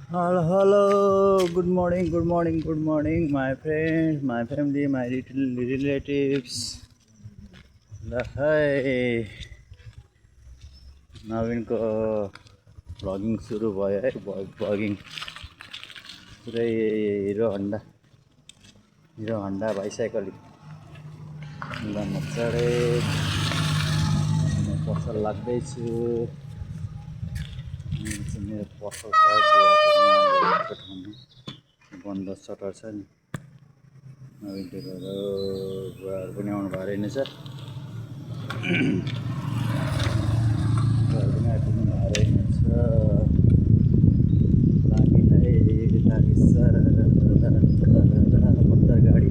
Hello, hello. Good morning, good morning, good morning, my friends, my family, my little relatives. ल है नवीनको vlogging सुरु भयो है vlogging पुरै हिरो हन्डा बाइसाइकल म चढेँ पसल लाग्दैछु मेरो पसल सायद बन्द सटर छ नि नवीनले गर्दा बुढाहरू पनि आउनु भएको रहेनछ बुढाहरू पनि आइपुग्नु भएको रहेनछ लागि सर मोटर गाडी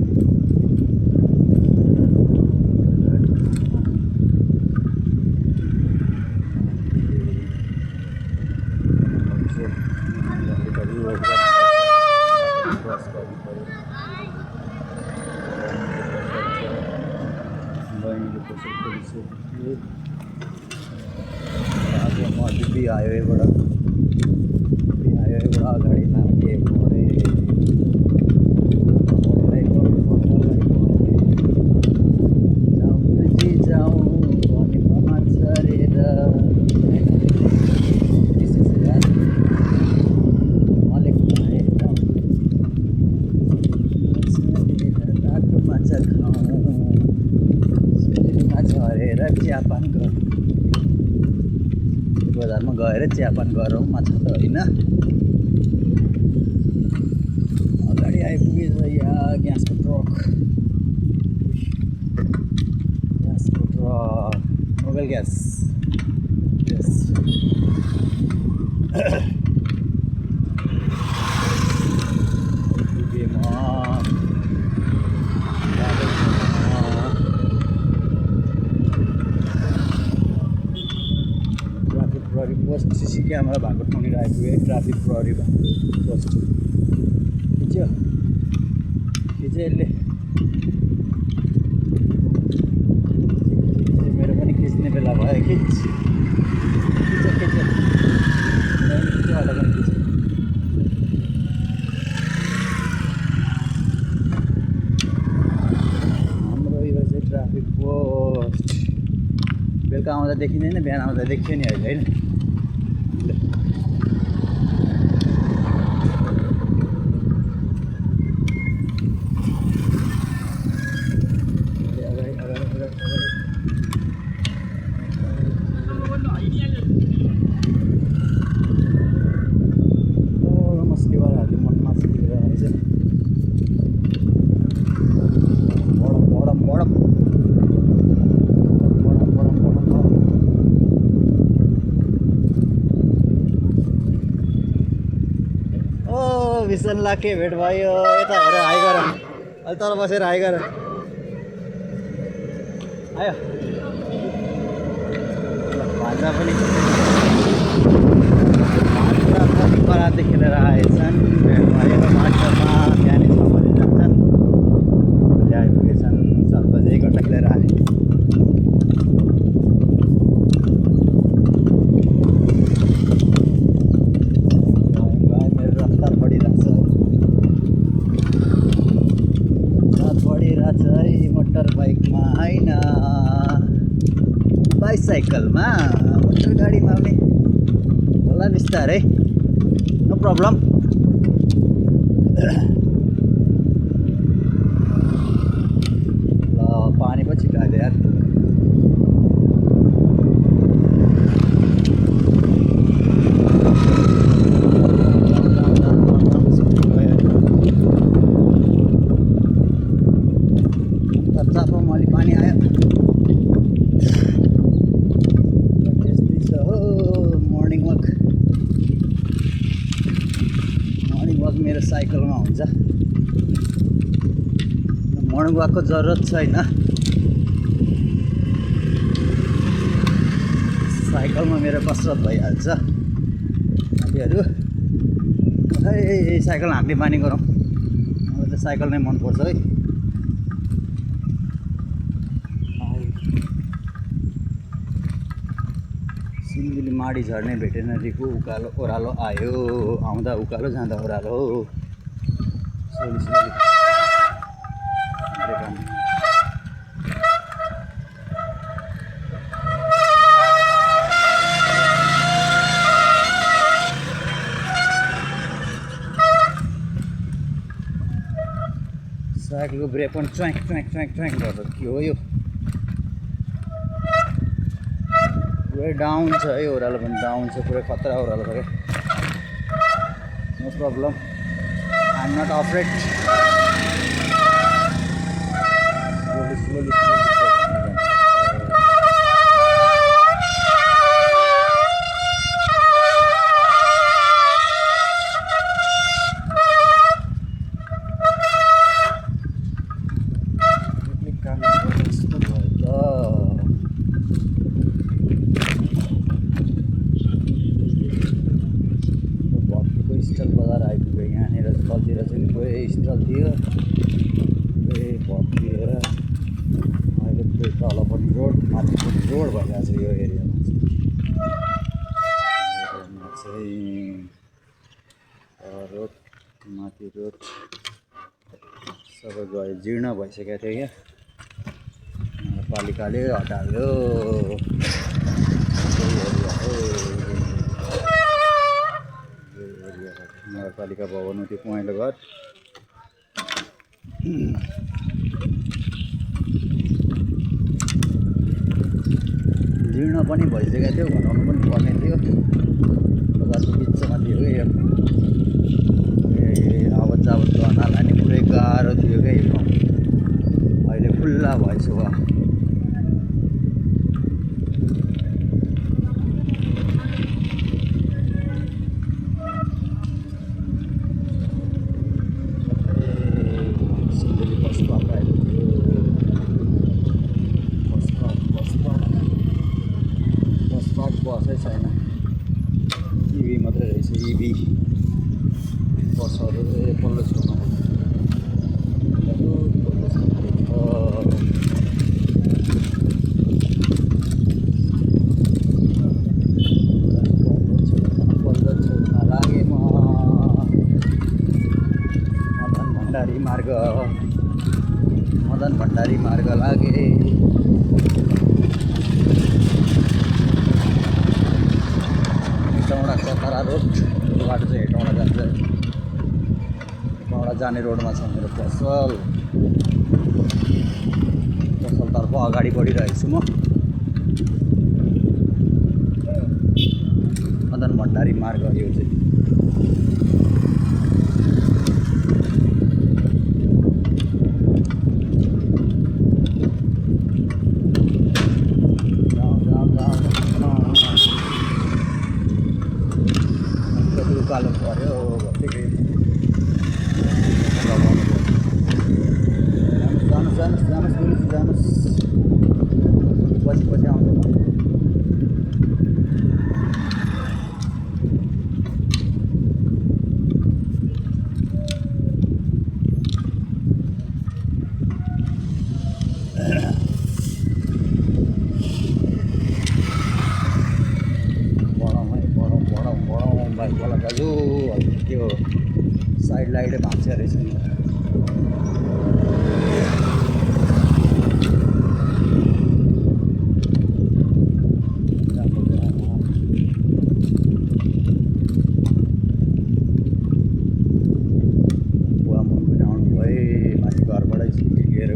बहिनीले पसल खोलिसक्यो आज म दिदी हाइवेबाट अगाडि लागेँ बढेरै जाउँ भने ममा छरेर मलेक भए तातो माछा खाउँ झरेर चियापान गर बजारमा गएर चियापान गरौँ माछा त होइन अगाडि आइपुगेछ यहाँ ग्यासको ट्रक मोबाइल ग्यास यस प्रहरी पोस्ट सिसी क्यामेरा भएको ठाउँनिर आइपुग्यो ट्राफिक प्रहरी भएको पोस्ट खिच्यो यसले मेरो पनि खिच्ने बेला भयो खिच हाम्रो यो चाहिँ ट्राफिक पोस्ट बेलुका आउँदा देखिँदैन बिहान आउँदा देखियो नि अहिले होइन मस्कीवालाहरूले मन मास्किएर आएछ विसन लाखे भेट भयो यता हेर हाई गर अहिले तल बसेर हाई गर आयो भान्जा पनि पराती खेलेर आएछन् भेट भयो माटोमा त्यहाँनिर 6 बजी जान्छन् अहिले आइपुगेछन् 7 बजी 1 घन्टा खेलेर आए मोटर बाइकमा होइन बाइसाइकलमा मोटर गाडीमा पनि होला बिस्तारै नो प्रब्लम ल पानी पो छिटायो यार चापामा अलि पानी आयो त्यस्तै छ हो मर्निङ वाक मेरो साइकलमा हुन्छ मर्निङ वाकको जरुरत छैन साइकलमा मेरो कसरत भइहाल्छ साथीहरू है साइकल हाँक्ने बानी गरौँ मलाई त साइकल नै मनपर्छ है सिन्धुली माडी झर्ने भेटेनरीको उकालो ओह्रालो आयो, आउँदा उकालो जाँदा ओह्रालो। स्लोली स्लोली ब्रेक हान्नु। साइकलको ब्रेक पनि च्वाइक च्वाइक च्वाइक च्वाइक गर्दा के हो यो? पुरै डाउन छ है, ओह्रालो पनि डाउन छ, पुरै खतरा ओह्रालो छ क्या। No problem, I am not afraid. Slowly slowly काम जस्तो भयो त। स्टल बजार आइपुग्यो। यहाँनिर तलतिर चाहिँ पुरै स्टल थियो, पुरै भत्किएर अहिले पुरै तल पनि रोड माथि पनि रोड भइरहेको छ। यो एरियामा चाहिँ रोड माथि रोड सबै गयो, जीर्ण भइसकेको थियो क्या। नगरपालिकाले हटायो नगरपालिका भवन त्यो पहेँलो घर। जीर्ण पनि भइसकेको थियो, घटाउनु पनि पर्ने थियो। बजारको बिचमा थियो क्या यो। आवत जावत गर्नलाई नि पुरै गाह्रो थियो क्या यो ठाउँ। अहिले खुल्ला भएछ वा। बसै छैन, इभी मात्रै रहेछ। इभी बसहरू पल्लो छेउमा पल्लो छेउमा लागे म। मदन भण्डारी मार्ग लागे। हेटौँडा चतरा रोड, यो बाटो चाहिँ हेटौँडा जान्छ। हेटौँडा जाने रोडमा छ मेरो पसलतर्फ अगाडि बढिरहेको छु म। मदन भण्डारी मार्ग यो चाहिँ। उकालो पऱ्यो भत्तिकै। जानुहोस् जानुहोस् जानुहोस् पुलिस जानुहोस्, पछि पछि आउँछ। बढाउँ बाइकवाला दाजु, त्यो साइड लाइटै भाँच्छ रहेछ नि। बुवा मुनको आउनु भए माथि घरबाटै छुट्टी लिएर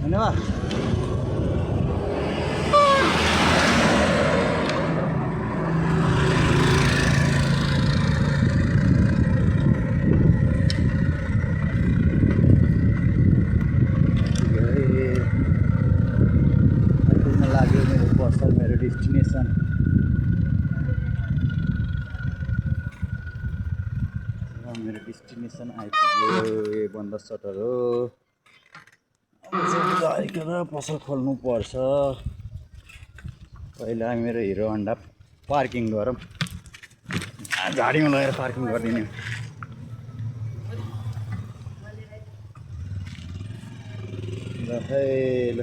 धन्यवाद। आइपुग्न लाग्यो मेरो पसल, मेरो डेस्टिनेसन। मेरो डेस्टिनेसन आइपुग्यो। ए बन्द सटर हो। आइकन पसल खोल्नु पर्छ। पहिला मेरो हिरो होन्डा पार्किङ गरौँ, झाडीमा लगेर पार्किङ गरिदिने। ल है ल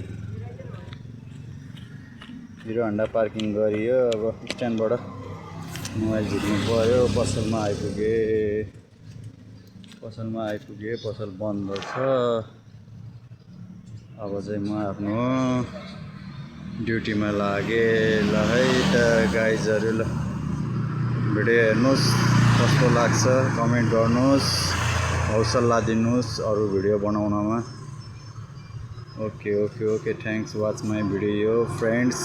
हिरो होन्डा पार्किङ गरियो। अब स्ट्यान्डबाट मोबाइल झिक्नु पऱ्यो। पसलमा आइपुगे पसल बन्द छ। अब चाहिँ म आफ्नो ड्युटीमा लागेँ। ल है त गाइजहरू, ल भिडियो हेर्नुहोस्, कस्तो लाग्छ कमेन्ट गर्नुहोस्, हौसला दिनुहोस् अरू भिडियो बनाउनमा। Okay thanks watch my video friends,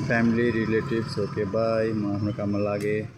family relatives. Okay by, म आफ्नो काममा लागेँ।